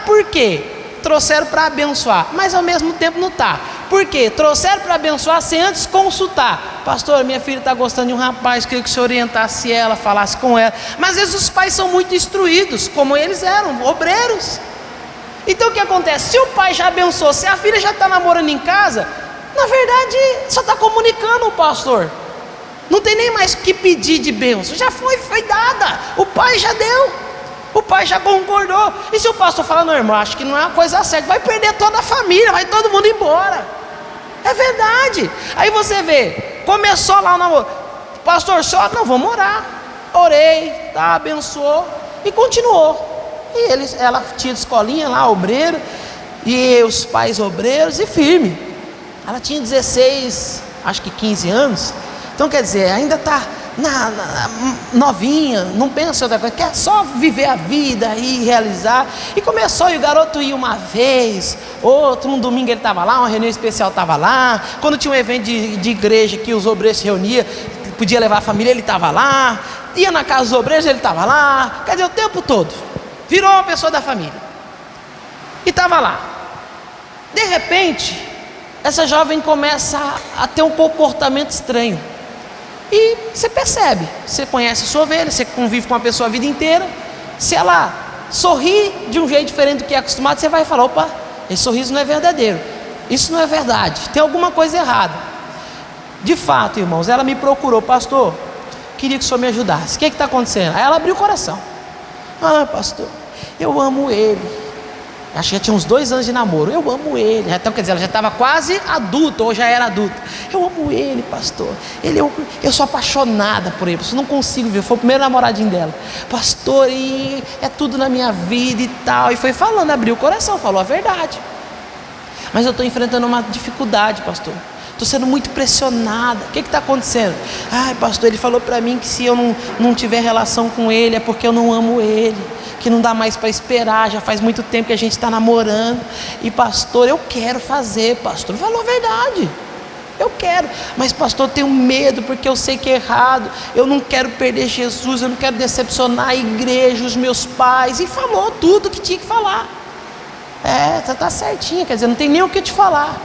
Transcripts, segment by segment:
por quê? Trouxeram para abençoar, mas ao mesmo tempo não está. Por quê? Trouxeram para abençoar sem antes consultar. Pastor, minha filha está gostando de um rapaz, queria que o senhor orientasse ela, falasse com ela. Mas às vezes os pais são muito instruídos, como eles eram, obreiros. Então o que acontece? Se o pai já abençoou, se a filha já está namorando em casa, na verdade só está comunicando o pastor. Não tem nem mais o que pedir de bênção, já foi dada, o pai já deu, o pai já concordou. E se o pastor falar, não irmão, acho que não é uma coisa certa, vai perder toda a família, vai todo mundo embora. É verdade. Aí você vê, começou lá o namoro, pastor, só não, vamos orar. Orei, tá, abençoou e continuou. E ela tinha de escolinha lá, obreiro, e os pais obreiros, e firme. Ela tinha 16, acho que 15 anos. Então quer dizer, ainda está novinha, não pensa em outra coisa, quer só viver a vida e realizar. E começou, e o garoto ia uma vez, outro, um domingo ele estava lá, uma reunião especial estava lá. Quando tinha um evento de igreja que os obreiros se reuniam, podia levar a família, ele estava lá. Ia na casa dos obreiros, ele estava lá. Quer dizer, o tempo todo, virou uma pessoa da família. E estava lá. De repente, essa jovem começa a ter um comportamento estranho. E você percebe, você conhece a sua ovelha, você convive com a pessoa a vida inteira. Se ela sorrir de um jeito diferente do que é acostumado, você vai falar, opa, esse sorriso não é verdadeiro, isso não é verdade, tem alguma coisa errada. De fato, irmãos, ela me procurou, pastor, queria que o senhor me ajudasse, o que está acontecendo? Aí ela abriu o coração. Ah, pastor, eu amo ele. Acho que já tinha uns 2 anos de namoro. Eu amo ele. Então, quer dizer, ela já estava quase adulta, ou já era adulta. Eu amo ele, pastor. Eu sou apaixonada por ele. Eu não consigo ver. Foi o primeiro namoradinho dela. Pastor, e é tudo na minha vida e tal. E foi falando, abriu o coração, falou a verdade. Mas eu estou enfrentando uma dificuldade, pastor. Estou sendo muito pressionada. O que está acontecendo? Ai, pastor, ele falou para mim que se eu não tiver relação com ele é porque eu não amo ele, que não dá mais para esperar, já faz muito tempo que a gente está namorando. E pastor, eu quero fazer, pastor. Ele falou a verdade. Eu quero, mas pastor, eu tenho medo porque eu sei que é errado. Eu não quero perder Jesus, eu não quero decepcionar a igreja, os meus pais. E falou tudo que tinha que falar. Tá certinho, quer dizer, não tem nem o que te falar.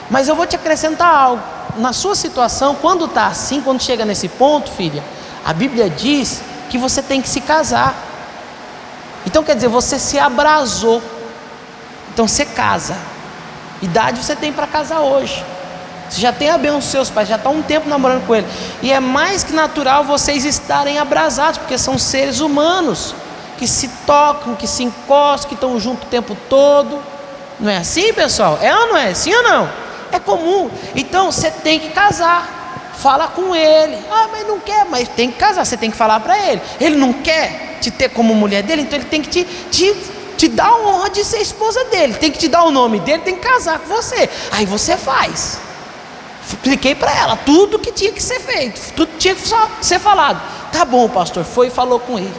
Mas eu vou te acrescentar algo. Na sua situação, quando está assim, quando chega nesse ponto, filha, a Bíblia diz que você tem que se casar. Então quer dizer, você se abrasou. Então você casa. Idade você tem para casar hoje. Você já tem a bênção dos seus pais, já está um tempo namorando com ele. E é mais que natural vocês estarem abrasados, porque são seres humanos que se tocam, que se encostam, que estão juntos o tempo todo. Não é assim, pessoal? É ou não é? Sim ou não? É comum. Então você tem que casar. Fala com ele. Ah, mas não quer, mas tem que casar. Você tem que falar para ele. Ele não quer te ter como mulher dele, então ele tem que te dar a honra de ser esposa dele. Tem que te dar o nome dele, tem que casar com você. Aí você faz. Expliquei para ela tudo que tinha que ser feito, tudo tinha que ser falado. Tá bom, pastor, foi e falou com ele.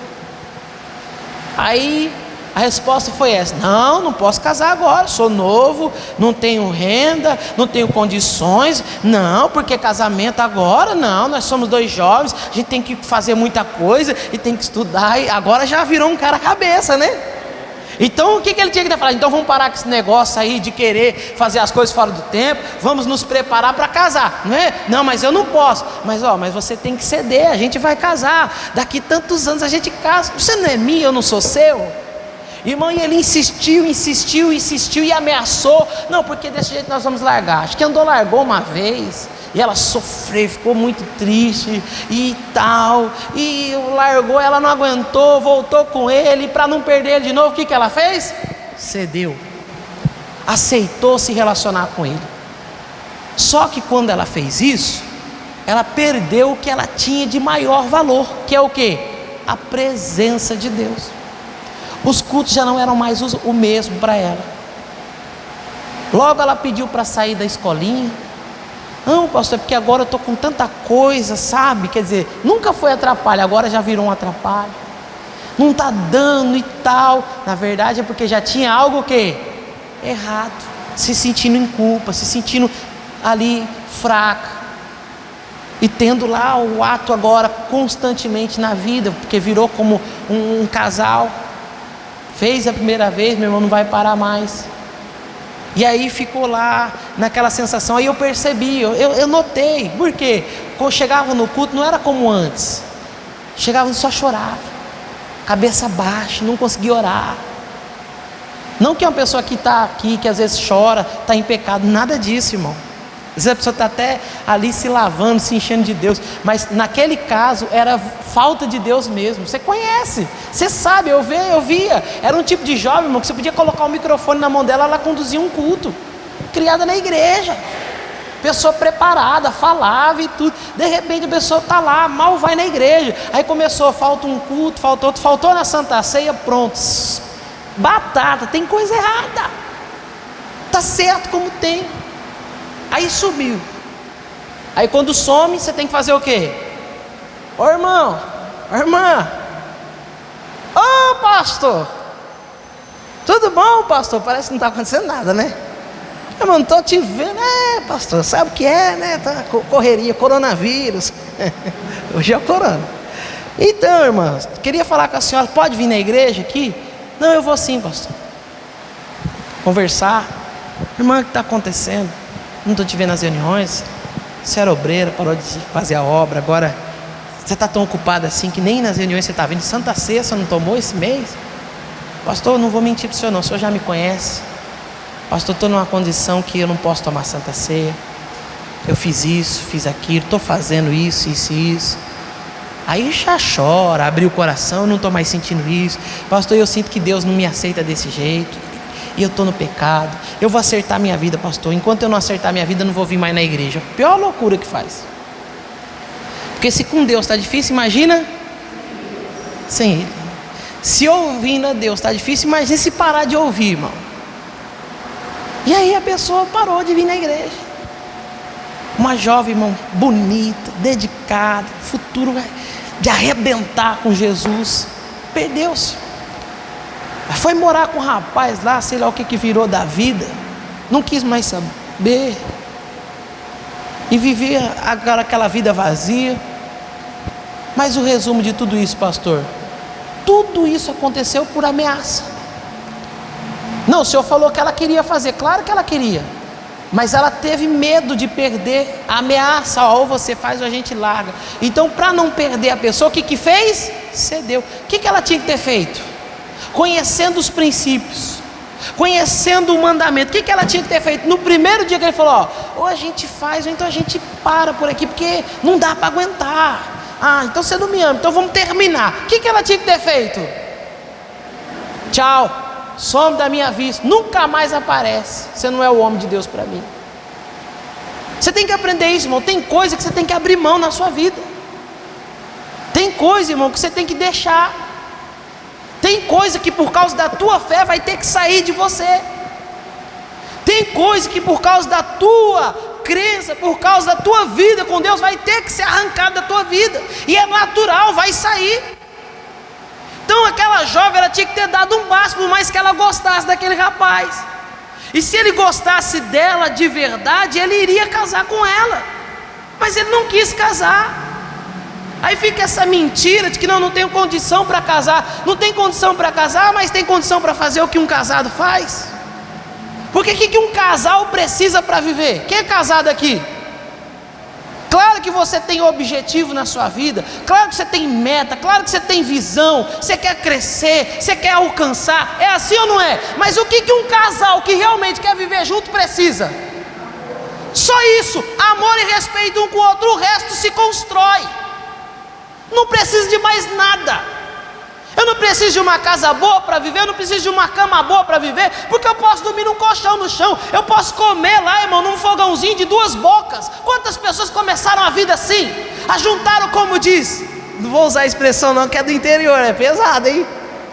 Aí a resposta foi essa: não posso casar agora, sou novo, não tenho renda, não tenho condições. Não, porque casamento agora não, nós somos 2 jovens, a gente tem que fazer muita coisa e tem que estudar. E agora já virou um cara cabeça, né? Então o que ele tinha que falar? Então vamos parar com esse negócio aí de querer fazer as coisas fora do tempo, vamos nos preparar para casar, não é? Não, mas eu não posso. Mas você tem que ceder, a gente vai casar, daqui tantos anos a gente casa. Você não é minha, eu não sou seu. Irmão, e ele insistiu e ameaçou. Não, porque desse jeito nós vamos largar. Acho que largou uma vez, e ela sofreu, ficou muito triste e tal, e largou, ela não aguentou, voltou com ele, para não perder ele de novo. O que ela fez? Cedeu, aceitou se relacionar com ele. Só que quando ela fez isso, ela perdeu o que ela tinha de maior valor, que é o quê? A presença de Deus. Os cultos já não eram mais o mesmo para ela. Logo ela pediu para sair da escolinha. Não, pastor, é porque agora eu estou com tanta coisa, sabe? Quer dizer, nunca foi atrapalho, agora já virou um atrapalho. Não está dando e tal. Na verdade é porque já tinha algo que errado, se sentindo em culpa, se sentindo ali fraca. E tendo lá o ato agora constantemente na vida, porque virou como um casal. Fez a primeira vez, meu irmão, não vai parar mais. E aí ficou lá, naquela sensação. Aí eu percebi, eu notei. Por quê? Quando chegava no culto, não era como antes. Chegava e só chorava, cabeça baixa, não conseguia orar. Não que uma pessoa que está aqui, que às vezes chora, está em pecado, nada disso, irmão. Às vezes a pessoa está até ali se lavando, se enchendo de Deus. Mas naquele caso era falta de Deus mesmo. Você conhece, você sabe, eu via. Era um tipo de jovem, irmão, que você podia colocar um microfone na mão dela, ela conduzia um culto. Criada na igreja. Pessoa preparada, falava e tudo. De repente a pessoa está lá, mal vai na igreja. Aí começou, falta um culto, falta outro. Faltou na Santa Ceia, pronto. Batata, tem coisa errada. Está certo como tem. Aí sumiu. Aí quando some, você tem que fazer o quê? Ô irmão, ô irmã, ô pastor, tudo bom, pastor? Parece que não está acontecendo nada, né? Irmão, não estou te vendo. Pastor, sabe o que é, né? Tá, correria, coronavírus. Hoje é o corona. Então, irmã, queria falar com a senhora. Pode vir na igreja aqui? Não, eu vou sim, pastor. Conversar. Irmã, o que está acontecendo? Não estou te vendo nas reuniões. Você era obreira, parou de fazer a obra. Agora você está tão ocupado assim que nem nas reuniões você está vindo. Santa Ceia você não tomou esse mês? Pastor, eu não vou mentir para o senhor não. O senhor já me conhece. Pastor, estou numa condição que eu não posso tomar Santa Ceia. Eu fiz isso, fiz aquilo, estou fazendo isso, isso e isso. Aí já chora, abriu o coração, eu não estou mais sentindo isso. Pastor, eu sinto que Deus não me aceita desse jeito. E eu estou no pecado. Eu vou acertar minha vida, pastor. Enquanto eu não acertar minha vida, eu não vou vir mais na igreja. Pior loucura que faz. Porque se com Deus está difícil, imagina sem Ele. Se ouvindo a Deus está difícil, imagina se parar de ouvir, irmão. E aí a pessoa parou de vir na igreja. Uma jovem, irmão, bonita, dedicada, futuro de arrebentar com Jesus. Perdeu-se. Foi morar com um rapaz lá, sei lá o que virou da vida. Não quis mais saber. E vivia agora aquela vida vazia. Mas o resumo de tudo isso, pastor, tudo isso aconteceu por ameaça. Não, o senhor falou que ela queria fazer, claro que ela queria, mas ela teve medo de perder a ameaça, ou você faz ou a gente larga. Então, para não perder a pessoa, o que fez? Cedeu. O que ela tinha que ter feito? Conhecendo os princípios, conhecendo o mandamento, o que ela tinha que ter feito? No primeiro dia que ele falou, ou a gente faz, ou então a gente para por aqui, porque não dá para aguentar. Então você não me ama, então vamos terminar. O que ela tinha que ter feito? Tchau. Some da minha vista, nunca mais aparece. Você não é o homem de Deus para mim. Você tem que aprender isso, irmão. Tem coisa que você tem que abrir mão na sua vida. Tem coisa, irmão, que você tem que deixar. Tem coisa que por causa da tua fé vai ter que sair de você. Tem coisa que por causa da tua crença, por causa da tua vida com Deus, vai ter que ser arrancada da tua vida. E é natural, vai sair. Então aquela jovem, ela tinha que ter dado um passo, por mais que ela gostasse daquele rapaz. E se ele gostasse dela de verdade, ele iria casar com ela. Mas ele não quis casar. Aí fica essa mentira de que não tenho condição para casar. Não tem condição para casar, mas tem condição para fazer o que um casado faz. Porque o que um casal precisa para viver? Quem é casado aqui? Claro que você tem objetivo na sua vida, claro que você tem meta, claro que você tem visão, você quer crescer, você quer alcançar, é assim ou não é? Mas o que um casal que realmente quer viver junto precisa? Só isso, amor e respeito um com o outro, o resto se constrói. Não precisa de mais nada. Eu não preciso de uma casa boa para viver, eu não preciso de uma cama boa para viver, porque eu posso dormir num colchão no chão, eu posso comer lá, irmão, num fogãozinho de 2 bocas. Quantas pessoas começaram a vida assim? Ajuntaram, como diz, não vou usar a expressão não, que é do interior, é pesado, hein?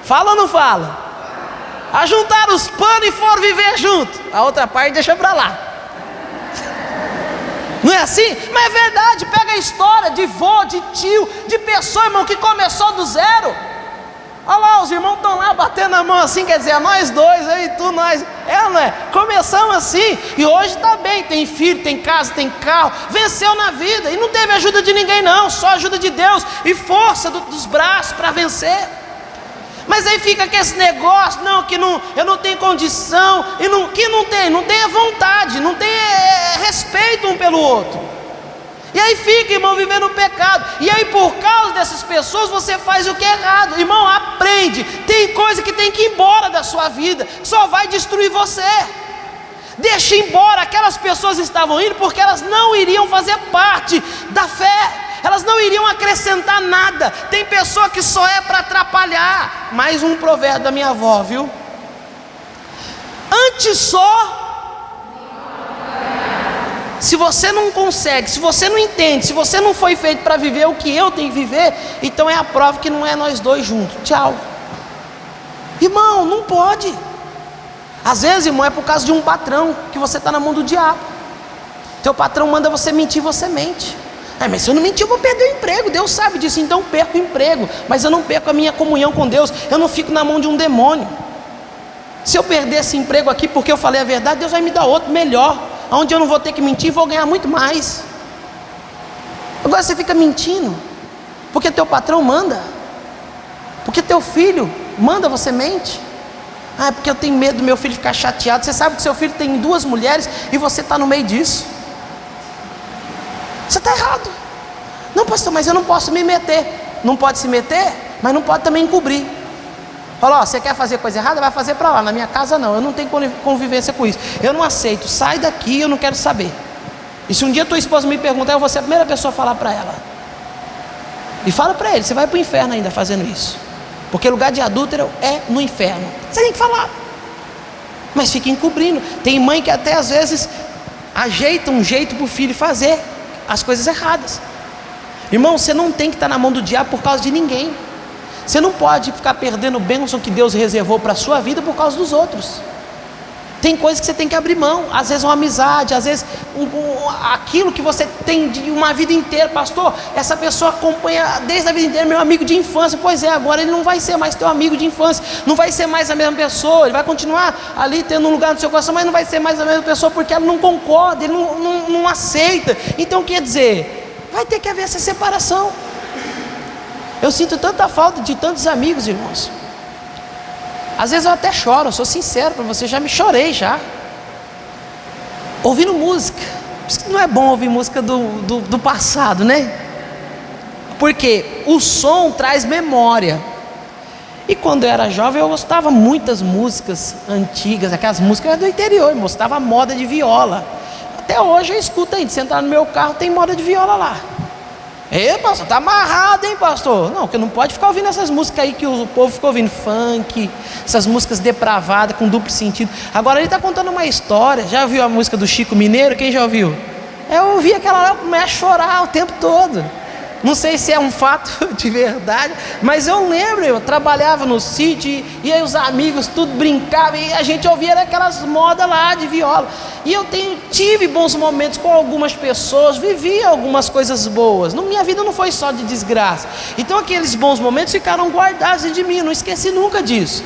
Fala ou não fala? Ajuntaram os panos e foram viver junto. A outra parte deixa para lá. Não é assim? Mas é verdade, pega a história de vô, de tio, de pessoa, irmão, que começou do zero. Olha lá, os irmãos estão lá batendo a mão assim, quer dizer, nós dois, eu e tu, nós. Não é? Começamos assim, e hoje está bem, tem filho, tem casa, tem carro, venceu na vida, e não teve ajuda de ninguém não, só ajuda de Deus, e força dos braços para vencer. Mas aí fica com esse negócio, não, que não, eu não tenho condição, e não, que não tem a vontade, não tem respeito um pelo outro. E aí fica, irmão, vivendo o pecado. E aí por causa dessas pessoas você faz o que é errado. Irmão, aprende. Tem coisa que tem que ir embora da sua vida, só vai destruir você. Deixa embora. Aquelas pessoas estavam indo porque elas não iriam fazer parte da fé, elas não iriam acrescentar nada. Tem pessoa que só é para atrapalhar. Mais um provérbio da minha avó, viu? Antes só. Se você não consegue, se você não entende, se você não foi feito para viver o que eu tenho que viver, então é a prova que não é nós dois juntos. Tchau. Irmão, não pode. Às vezes, irmão, é por causa de um patrão que você está na mão do diabo. Teu patrão manda você mentir, você mente. Mas se eu não mentir, eu vou perder o emprego. Deus sabe disso, então eu perco o emprego. Mas eu não perco a minha comunhão com Deus. Eu não fico na mão de um demônio. Se eu perder esse emprego aqui porque eu falei a verdade, Deus vai me dar outro melhor, onde eu não vou ter que mentir e vou ganhar muito mais. Agora você fica mentindo porque teu patrão manda, porque teu filho manda, você mente. Porque eu tenho medo do meu filho ficar chateado. Você sabe que seu filho tem 2 mulheres e você está no meio disso. Você está errado. Não, pastor, mas eu não posso me meter. Não pode se meter, mas não pode também encobrir. Fala, você quer fazer coisa errada? Vai fazer para lá. Na minha casa não, eu não tenho convivência com isso. Eu não aceito, sai daqui, eu não quero saber. E se um dia tua esposa me perguntar, eu vou ser a primeira pessoa a falar para ela. E fala para ele, você vai para o inferno ainda fazendo isso. Porque lugar de adúltero é no inferno. Você tem que falar. Mas fica encobrindo. Tem mãe que até às vezes ajeita um jeito para o filho fazer as coisas erradas. Irmão, você não tem que estar na mão do diabo por causa de ninguém. Você não pode ficar perdendo bênção que Deus reservou para a sua vida por causa dos outros. Tem coisas que você tem que abrir mão. Às vezes uma amizade, às vezes aquilo que você tem de uma vida inteira. Pastor, essa pessoa acompanha desde a vida inteira, meu amigo de infância. Pois é, agora ele não vai ser mais teu amigo de infância, não vai ser mais a mesma pessoa. Ele vai continuar ali tendo um lugar no seu coração, mas não vai ser mais a mesma pessoa, porque ela não concorda, ele não aceita. Então quer dizer, vai ter que haver essa separação. Eu sinto tanta falta de tantos amigos, irmãos. Às vezes eu até choro, eu sou sincero para você, já me chorei já ouvindo música. Por isso que não é bom ouvir música do passado, né? Porque o som traz memória. E quando eu era jovem eu gostava muitas músicas antigas, aquelas músicas do interior, eu gostava moda de viola. Até hoje eu escuto aí, de sentar no meu carro tem moda de viola lá. Pastor, tá amarrado, hein, pastor? Não, porque não pode ficar ouvindo essas músicas aí que o povo fica ouvindo, funk, essas músicas depravadas, com duplo sentido. Agora ele está contando uma história. Já ouviu a música do Chico Mineiro? Quem já ouviu? Eu ouvi aquela lá, eu começo a chorar o tempo todo. Não sei se é um fato de verdade, mas eu lembro, eu trabalhava no sítio, e aí os amigos tudo brincavam, e a gente ouvia aquelas modas lá de viola. E eu tive bons momentos com algumas pessoas, vivi algumas coisas boas. Na minha vida não foi só de desgraça. Então aqueles bons momentos ficaram guardados de mim, eu não esqueci nunca disso.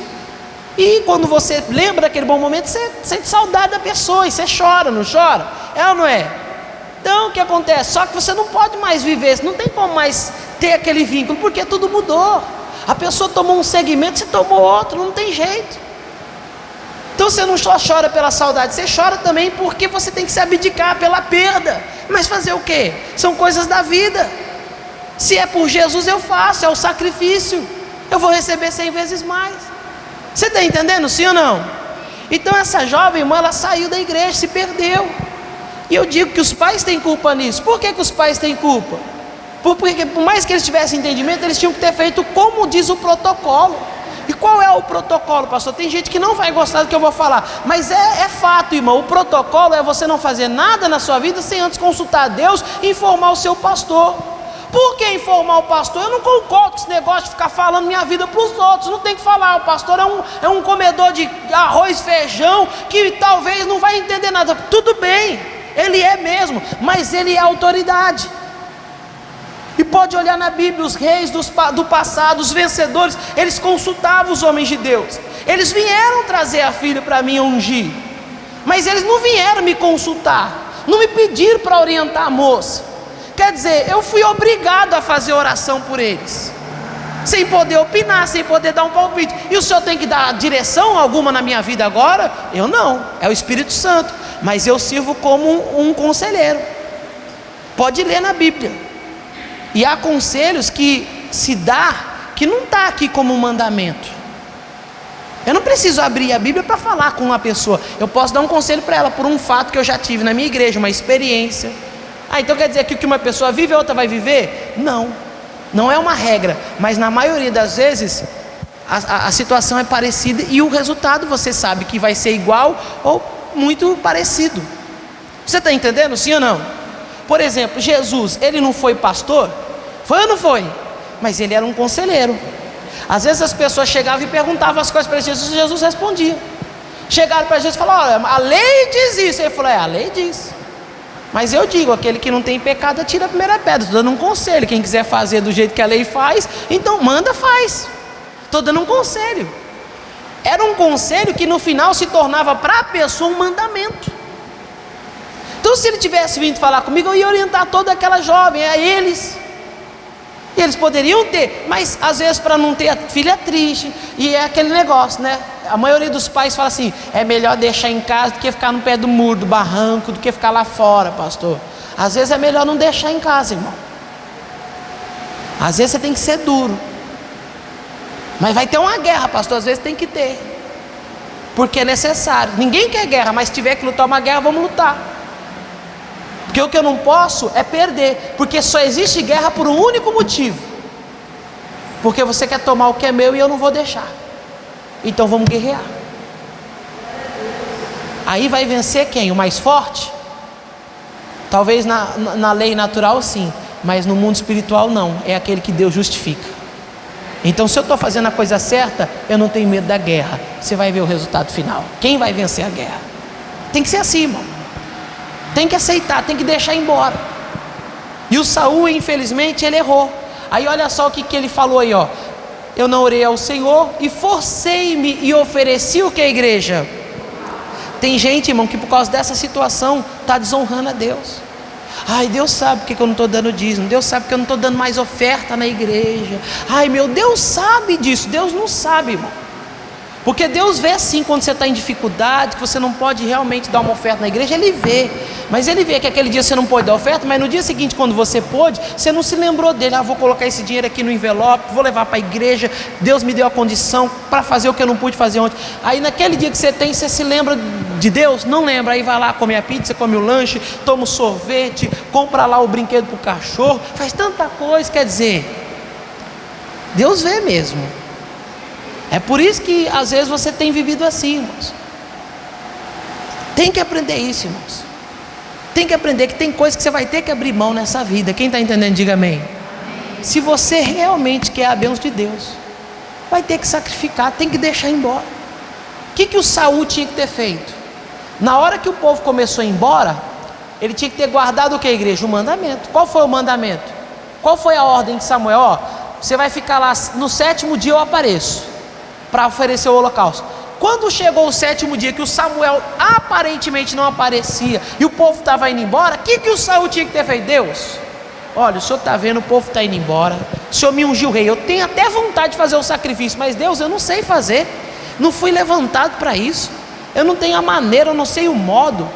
E quando você lembra daquele bom momento, você sente saudade da pessoa, e você chora, não chora? É ou não é? Então o que acontece? Só que você não pode mais viver, você não tem como mais ter aquele vínculo, porque tudo mudou. A pessoa tomou um segmento, você tomou outro, não tem jeito. Então você não só chora pela saudade, você chora também porque você tem que se abdicar pela perda. Mas fazer o quê? São coisas da vida. Se é por Jesus eu faço, é o sacrifício. Eu vou receber 100 vezes mais. Você está entendendo, sim ou não? Então essa jovem irmã, ela saiu da igreja, se perdeu. E eu digo que os pais têm culpa nisso. Por que os pais têm culpa? Porque por mais que eles tivessem entendimento, eles tinham que ter feito como diz o protocolo. E qual é o protocolo, pastor? Tem gente que não vai gostar do que eu vou falar, mas é fato, irmão. O protocolo é você não fazer nada na sua vida sem antes consultar a Deus e informar o seu pastor. Por que informar o pastor? Eu não concordo com esse negócio de ficar falando minha vida para os outros. Não tem que falar, o pastor é um comedor de arroz e feijão que talvez não vai entender nada. Tudo bem, ele é mesmo, mas ele é autoridade. E pode olhar na Bíblia, os reis do passado, os vencedores, eles consultavam os homens de Deus. Eles vieram trazer a filha para mim ungir, mas eles não vieram me consultar, não me pediram para orientar a moça. Quer dizer, eu fui obrigado a fazer oração por eles. sem poder opinar, sem poder dar um palpite. E o senhor tem que dar direção alguma na minha vida agora? Eu não, é o Espírito Santo, mas eu sirvo como um conselheiro. Pode ler na Bíblia, e há conselhos que se dá, que não está aqui como um mandamento. Eu não preciso abrir a Bíblia para falar com uma pessoa, eu posso dar um conselho para ela, por um fato que eu já tive na minha igreja, uma experiência. Então quer dizer que o que uma pessoa vive, a outra vai viver? Não, não é uma regra, mas na maioria das vezes a situação é parecida, e o resultado você sabe que vai ser igual ou muito parecido. Você está entendendo, sim ou não? Por exemplo, Jesus, ele não foi pastor? Foi ou não foi? Mas ele era um conselheiro. Às vezes as pessoas chegavam e perguntavam as coisas para Jesus, e Jesus respondia. Chegaram para Jesus e falaram: olha, a lei diz isso. Ele falou: a lei diz, mas eu digo, aquele que não tem pecado atira a primeira pedra. Estou dando um conselho, quem quiser fazer do jeito que a lei faz, então manda, faz. Estou dando um conselho. Era um conselho que no final se tornava para a pessoa um mandamento. Então se ele tivesse vindo falar comigo, eu ia orientar toda aquela jovem, a eles. E eles poderiam ter, mas às vezes para não ter a filha triste, e é aquele negócio, né? A maioria dos pais fala assim: é melhor deixar em casa do que ficar no pé do muro, do barranco, do que ficar lá fora, pastor. Às vezes é melhor não deixar em casa, irmão. Às vezes você tem que ser duro. Mas vai ter uma guerra, pastor, às vezes tem que ter, porque é necessário. Ninguém quer guerra, mas se tiver que lutar uma guerra, vamos lutar. Porque o que eu não posso é perder, porque só existe guerra por um único motivo: porque você quer tomar o que é meu e eu não vou deixar. Então vamos guerrear. Aí vai vencer quem? O mais forte? Talvez na lei natural sim, mas no mundo espiritual não, é aquele que Deus justifica. Então se eu estou fazendo a coisa certa, eu não tenho medo da guerra. Você vai ver o resultado final, quem vai vencer a guerra. Tem que ser assim, irmão. Tem que aceitar, tem que deixar embora. E o Saul, infelizmente, ele errou. Aí olha só o que ele falou aí, ó: eu não orei ao Senhor e forcei-me e ofereci o que, a igreja? Tem gente, irmão, que por causa dessa situação está desonrando a Deus. Ai, Deus sabe porque eu não estou dando dízimo, Deus sabe porque eu não estou dando mais oferta na igreja. Ai, meu Deus sabe disso. Deus não sabe, irmão. Porque Deus vê sim quando você está em dificuldade, que você não pode realmente dar uma oferta na igreja. Ele vê, mas ele vê que aquele dia você não pôde dar oferta, mas no dia seguinte, quando você pôde, você não se lembrou dele. Vou colocar esse dinheiro aqui no envelope, vou levar para a igreja, Deus me deu a condição para fazer o que eu não pude fazer ontem. Aí naquele dia que você tem, você se lembra de Deus? Não lembra. Aí vai lá, come a pizza, come o lanche, toma o sorvete, compra lá o brinquedo para o cachorro, faz tanta coisa. Quer dizer, Deus vê mesmo. É por isso que às vezes você tem vivido assim, irmãos. Tem que aprender isso, irmãos. Tem que aprender que tem coisas que você vai ter que abrir mão nessa vida. Quem está entendendo, diga amém. Se você realmente quer a bênção de Deus, vai ter que sacrificar, tem que deixar embora. O que o Saul tinha que ter feito? Na hora que o povo começou a ir embora, ele tinha que ter guardado o que, igreja? O mandamento. Qual foi o mandamento? Qual foi a ordem de Samuel? Ó, você vai ficar lá, no 7º dia eu apareço para oferecer o holocausto. Quando chegou o 7º dia, que o Samuel aparentemente não aparecia e o povo estava indo embora, o que o Saul tinha que ter feito? Deus, olha, o senhor está vendo, o povo está indo embora, o senhor me ungiu rei, eu tenho até vontade de fazer o sacrifício, mas Deus, eu não sei fazer, não fui levantado para isso, eu não tenho a maneira, eu não sei o modo.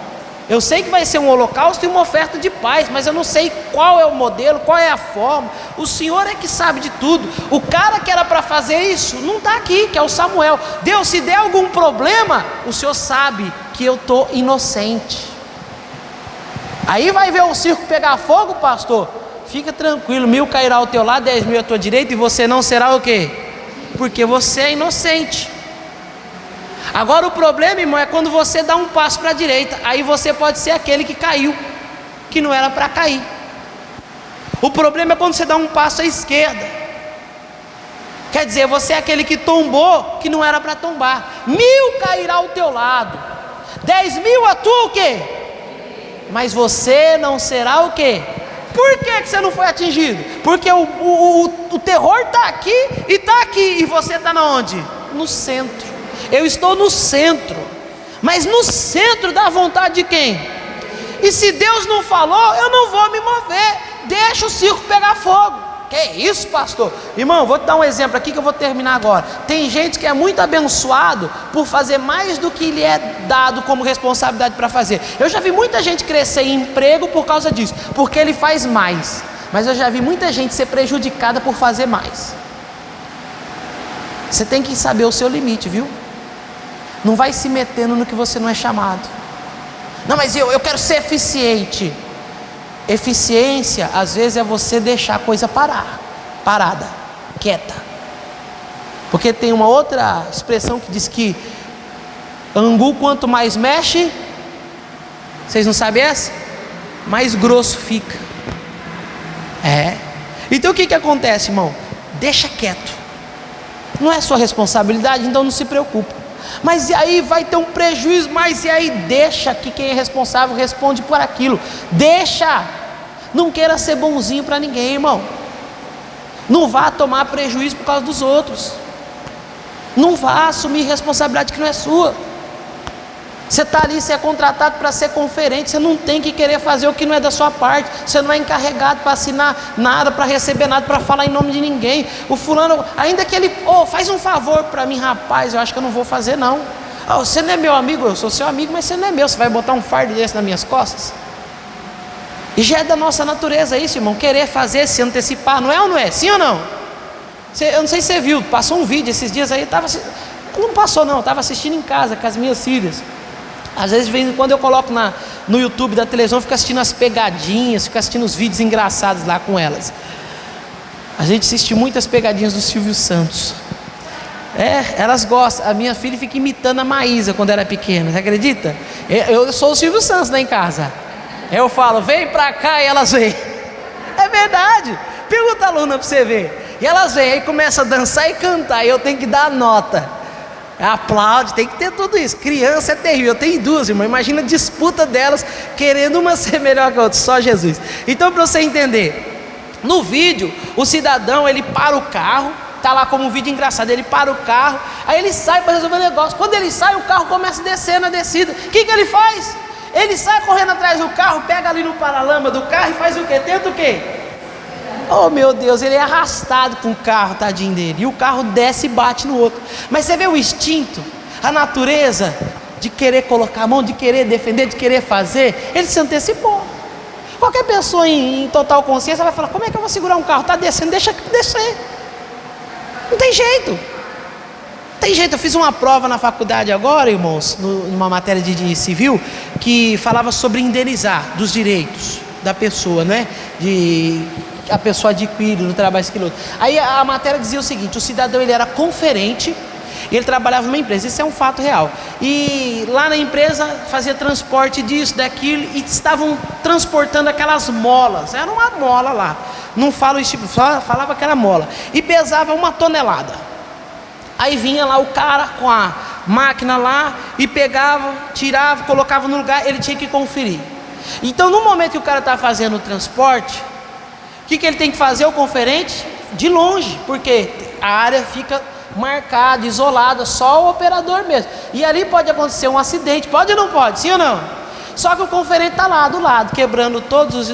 Eu sei que vai ser um holocausto e uma oferta de paz, mas eu não sei qual é o modelo, qual é a forma. O Senhor é que sabe de tudo. O cara que era para fazer isso não está aqui, que é o Samuel. Deus, se der algum problema, o Senhor sabe que eu estou inocente. Aí vai ver o circo pegar fogo, pastor. Fica tranquilo, 1000 cairá ao teu lado, 10.000 à tua direita, e você não será o quê? Porque você é inocente. Agora o problema, irmão, é quando você dá um passo para a direita, aí você pode ser aquele que caiu, que não era para cair. O problema é quando você dá um passo à esquerda, quer dizer, você é aquele que tombou, que não era para tombar. 1000 cairá ao teu lado, 10.000 a tua o quê? Mas você não será o quê? Por que você não foi atingido? Porque o terror está aqui e está aqui, e você está na onde? No centro. Eu estou no centro, mas no centro da vontade de quem? E se Deus não falou, eu não vou me mover. Deixa o circo pegar fogo. Que isso, pastor? Irmão, vou te dar um exemplo aqui que eu vou terminar agora. Tem gente que é muito abençoado por fazer mais do que lhe é dado como responsabilidade para fazer. Eu já vi muita gente crescer em emprego por causa disso, porque ele faz mais. Mas eu já vi muita gente ser prejudicada por fazer mais. Você tem que saber o seu limite, viu? Não vai se metendo no que você não é chamado. Não, mas eu quero ser eficiente. Eficiência, às vezes, é você deixar a coisa parada, quieta. Porque tem uma outra expressão que diz que angu quanto mais mexe, vocês não sabem essa? Mais grosso fica. Então o que acontece, irmão? Deixa quieto. Não é sua responsabilidade, então não se preocupa. Mas e aí vai ter um prejuízo, mas e aí deixa que quem é responsável responde por aquilo. Deixa. Não queira ser bonzinho para ninguém, irmão. Não vá tomar prejuízo por causa dos outros. Não vá assumir responsabilidade que não é sua. Você está ali, você é contratado para ser conferente. Você não tem que querer fazer o que não é da sua parte. Você não é encarregado para assinar nada, para receber nada, para falar em nome de ninguém. O fulano, ainda que ele, faz um favor para mim, rapaz, eu acho que eu não vou fazer não. Você não é meu amigo, eu sou seu amigo, mas você não é meu. Você vai botar um fardo desse nas minhas costas? E já é da nossa natureza isso, irmão, querer fazer, se antecipar, não é ou não é? Sim ou não? Eu não sei se você viu, passou um vídeo esses dias aí, não passou não, eu estava assistindo em casa com as minhas filhas. Às vezes, de vez em quando eu coloco no YouTube da televisão, fico assistindo as pegadinhas, fico assistindo os vídeos engraçados lá com elas. A gente assiste muitas pegadinhas do Silvio Santos. Elas gostam. A minha filha fica imitando a Maísa quando era pequena, você acredita? Eu sou o Silvio Santos lá em casa. Eu falo, vem pra cá, e elas vêm. É verdade. Pergunta a Luna pra você ver. E elas vêm, aí começa a dançar e cantar, e eu tenho que dar a nota. Aplaude, tem que ter tudo isso. Criança é terrível. Eu tenho duas, irmão. Imagina a disputa delas, querendo uma ser melhor que a outra. Só Jesus. Então, para você entender, no vídeo, o cidadão, ele para o carro. Está lá como um vídeo engraçado. Ele para o carro, aí ele sai para resolver o negócio. Quando ele sai, o carro começa a descer na descida. O que ele faz? Ele sai correndo atrás do carro, pega ali no paralama do carro e faz o quê? Tenta o quê? Oh meu Deus, ele é arrastado com o carro, tadinho dele. E o carro desce e bate no outro. Mas você vê o instinto, a natureza de querer colocar a mão, de querer defender, de querer fazer. Ele se antecipou. Qualquer pessoa em total consciência vai falar, como é que eu vou segurar um carro? Está descendo, deixa descer. Não tem jeito. Eu fiz uma prova na faculdade agora, irmãos, numa matéria de civil, que falava sobre indenizar dos direitos da pessoa, né? A pessoa adquire no trabalho esquiloso. Aí a matéria dizia o seguinte: o cidadão, ele era conferente, ele trabalhava numa empresa, isso é um fato real, e lá na empresa fazia transporte disso, daquilo, e estavam transportando aquelas molas, era uma mola lá, não falo isso, falava aquela mola, e pesava 1 tonelada. Aí vinha lá o cara com a máquina lá e pegava, tirava, colocava no lugar, ele tinha que conferir. Então, no momento que o cara está fazendo o transporte, o que ele tem que fazer, o conferente? De longe, porque a área fica marcada, isolada, só o operador mesmo. E ali pode acontecer um acidente, pode ou não pode? Sim ou não? Só que o conferente está lá do lado, quebrando todos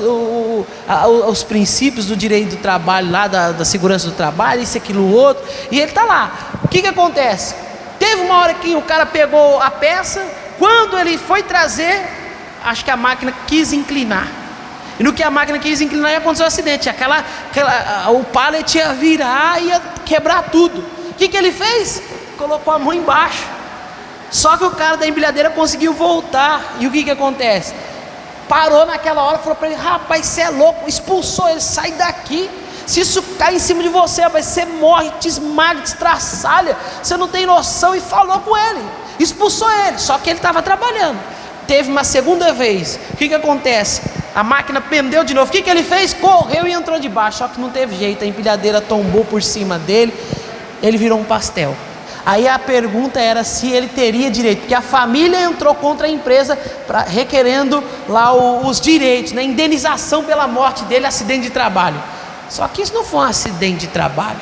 os princípios do direito do trabalho, lá da segurança do trabalho, isso, aquilo, o outro, e ele está lá. O que acontece? Teve uma hora que o cara pegou a peça, quando ele foi trazer, acho que a máquina quis inclinar. E no que a máquina quis inclinar, aconteceu um acidente. O pallet ia virar, ia quebrar tudo. O que ele fez? Colocou a mão embaixo. Só que o cara da empilhadeira conseguiu voltar. E o que acontece? Parou naquela hora e falou para ele: rapaz, você é louco. Expulsou ele, sai daqui. Se isso cair em cima de você, rapaz, você morre, te esmaga, te estraçalha. Você não tem noção. E falou com ele, expulsou ele. Só que ele estava trabalhando. Teve uma segunda vez. O que acontece? A máquina pendeu de novo. O que ele fez? Correu e entrou debaixo. Só que não teve jeito. A empilhadeira tombou por cima dele. Ele virou um pastel. Aí a pergunta era se ele teria direito, porque a família entrou contra a empresa requerendo lá os direitos, né? Indenização pela morte dele, acidente de trabalho. Só que isso não foi um acidente de trabalho.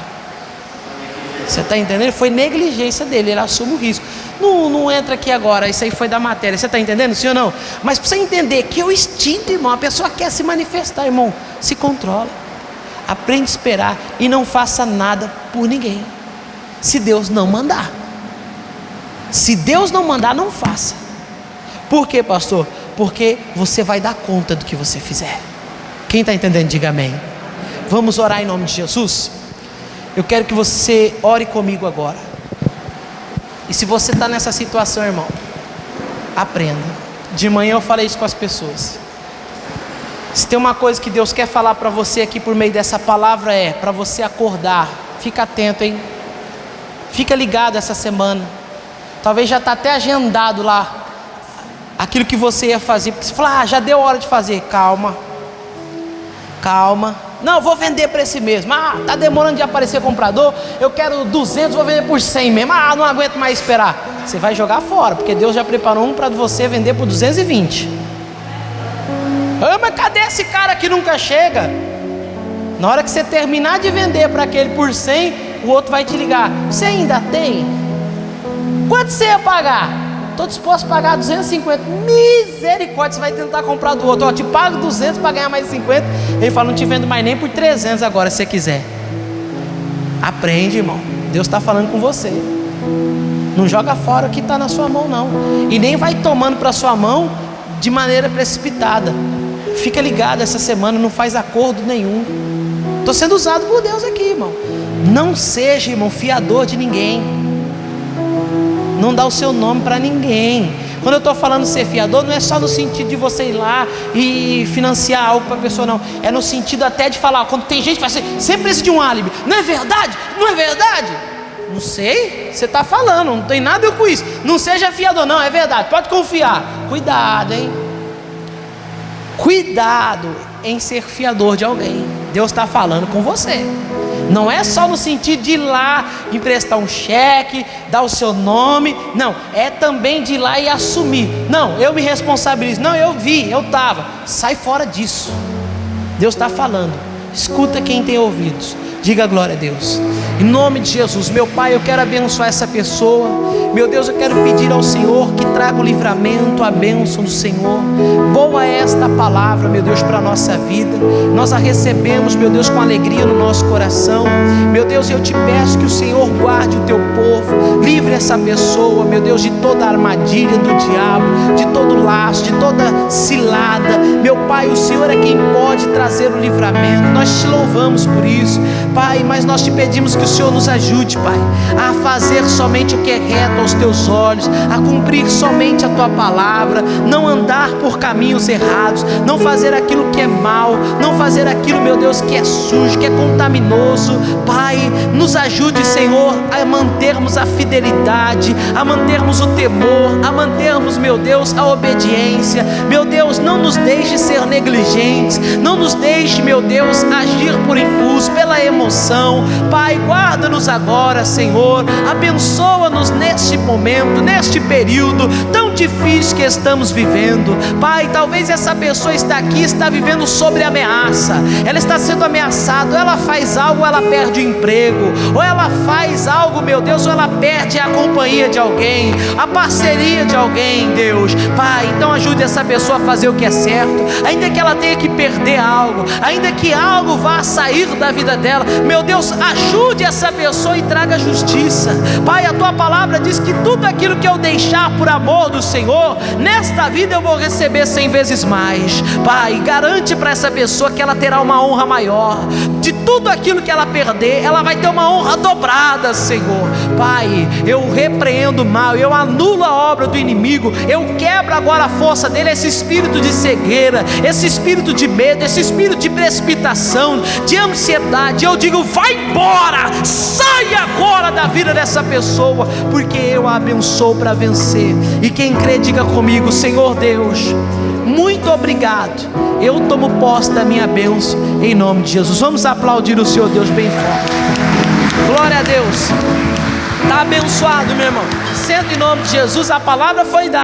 Você está entendendo? Foi negligência dele, ele assume o risco. Não entra aqui agora, isso aí foi da matéria. Você está entendendo, sim ou não? Mas para você entender que é o instinto, irmão, a pessoa quer se manifestar, irmão, se controla. aprende a esperar e não faça nada por ninguém, se Deus não mandar. Se Deus não mandar, não faça. Por quê, pastor? Porque você vai dar conta do que você fizer. Quem está entendendo, diga amém. Vamos orar em nome de Jesus? Eu quero que você ore comigo agora. E se você está nessa situação, irmão, aprenda. De manhã eu falei isso com as pessoas. Se tem uma coisa que Deus quer falar para você aqui por meio dessa palavra, é para você acordar. Fica atento, hein? Fica ligado essa semana. Talvez já está até agendado lá aquilo que você ia fazer. Porque você fala, já deu hora de fazer. Calma. Não, vou vender para esse mesmo. Está demorando de aparecer comprador. Eu quero 200, vou vender por 100 mesmo. Não aguento mais esperar. Você vai jogar fora, porque Deus já preparou um para você vender por 220. Mas cadê esse cara que nunca chega? Na hora que você terminar de vender para aquele por 100, o outro vai te ligar. Você ainda tem? Quanto você ia pagar? Estou disposto a pagar 250. Misericórdia, você vai tentar comprar do outro. Te pago 200 para ganhar mais 50. Ele fala, não te vendo mais nem por 300 agora, se você quiser. Aprende, irmão. Deus está falando com você. Não joga fora o que está na sua mão, não. E nem vai tomando para sua mão de maneira precipitada. Fica ligado essa semana, não faz acordo nenhum. Estou sendo usado por Deus aqui, irmão. Não seja, irmão, fiador de ninguém. Não dá o seu nome para ninguém. Quando eu estou falando ser fiador, não é só no sentido de você ir lá e financiar algo para a pessoa, não. É no sentido até de falar, quando tem gente que vai ser, sempre precisa de um álibi. Não é verdade? Não é verdade? Não sei, você está falando, não tem nada a ver com isso. Não seja fiador, não, é verdade, pode confiar. Cuidado, hein? Cuidado em ser fiador de alguém. Deus está falando com você. Não é só no sentido de ir lá emprestar um cheque, dar o seu nome. Não, é também de ir lá e assumir. Não, eu me responsabilizo. Não, eu vi, eu estava. Sai fora disso. Deus está falando. Escuta quem tem ouvidos. Diga glória a Deus. Em nome de Jesus, meu Pai, eu quero abençoar essa pessoa. Meu Deus, eu quero pedir ao Senhor que traga o livramento, a bênção do Senhor. Boa é esta palavra, meu Deus, para a nossa vida. Nós a recebemos, meu Deus, com alegria no nosso coração. Meu Deus, eu te peço que o Senhor guarde o teu povo. Livre essa pessoa, meu Deus, de toda a armadilha do diabo, de todo laço, de toda cilada. Meu Pai, o Senhor é quem pode trazer o livramento. Nós te louvamos por isso, Pai, mas nós te pedimos que o Senhor nos ajude, Pai, a fazer somente o que é reto aos teus olhos, a cumprir somente a tua palavra, não andar por caminhos errados, não fazer aquilo que é mal, não fazer aquilo, meu Deus, que é sujo, que é contaminoso. Pai, nos ajude, Senhor, a mantermos a fidelidade, a mantermos o temor, a mantermos, meu Deus, a obediência. Meu Deus, não nos deixe ser negligentes, não nos deixe, meu Deus, agir por impulso, pela emoção. Pai, guarda-nos agora, Senhor, abençoa-nos neste momento, neste período tão difícil que estamos vivendo. Pai, talvez essa pessoa está aqui, está vivendo sobre ameaça, ela está sendo ameaçada, ou ela faz algo, ela perde o emprego, ou ela faz algo, meu Deus, ou ela perde a companhia de alguém, a parceria de alguém, Deus. Pai, então ajude essa pessoa a fazer o que é certo, ainda que ela tenha que perder algo, ainda que algo vá sair da vida dela. Meu Deus, ajude essa pessoa e traga justiça. Pai, a tua palavra diz que tudo aquilo que eu deixar por amor do Senhor, nesta vida eu vou receber 100 vezes mais. Pai, garante para essa pessoa que ela terá uma honra maior. De tudo aquilo que ela perder, ela vai ter uma honra dobrada, Senhor. Pai, eu repreendo o mal, eu anulo a obra do inimigo, eu quebro agora a força dele, esse espírito de cegueira, esse espírito de medo, esse espírito de precipitação, de ansiedade. Eu digo, vai embora, sai agora da vida dessa pessoa, porque eu a abençoo para vencer. E quem crê, diga comigo, Senhor Deus, muito obrigado, eu tomo posse da minha bênção, em nome de Jesus. Vamos aplaudir o Senhor Deus bem forte. Glória a Deus. Está abençoado, meu irmão. Sendo em nome de Jesus, a palavra foi dada.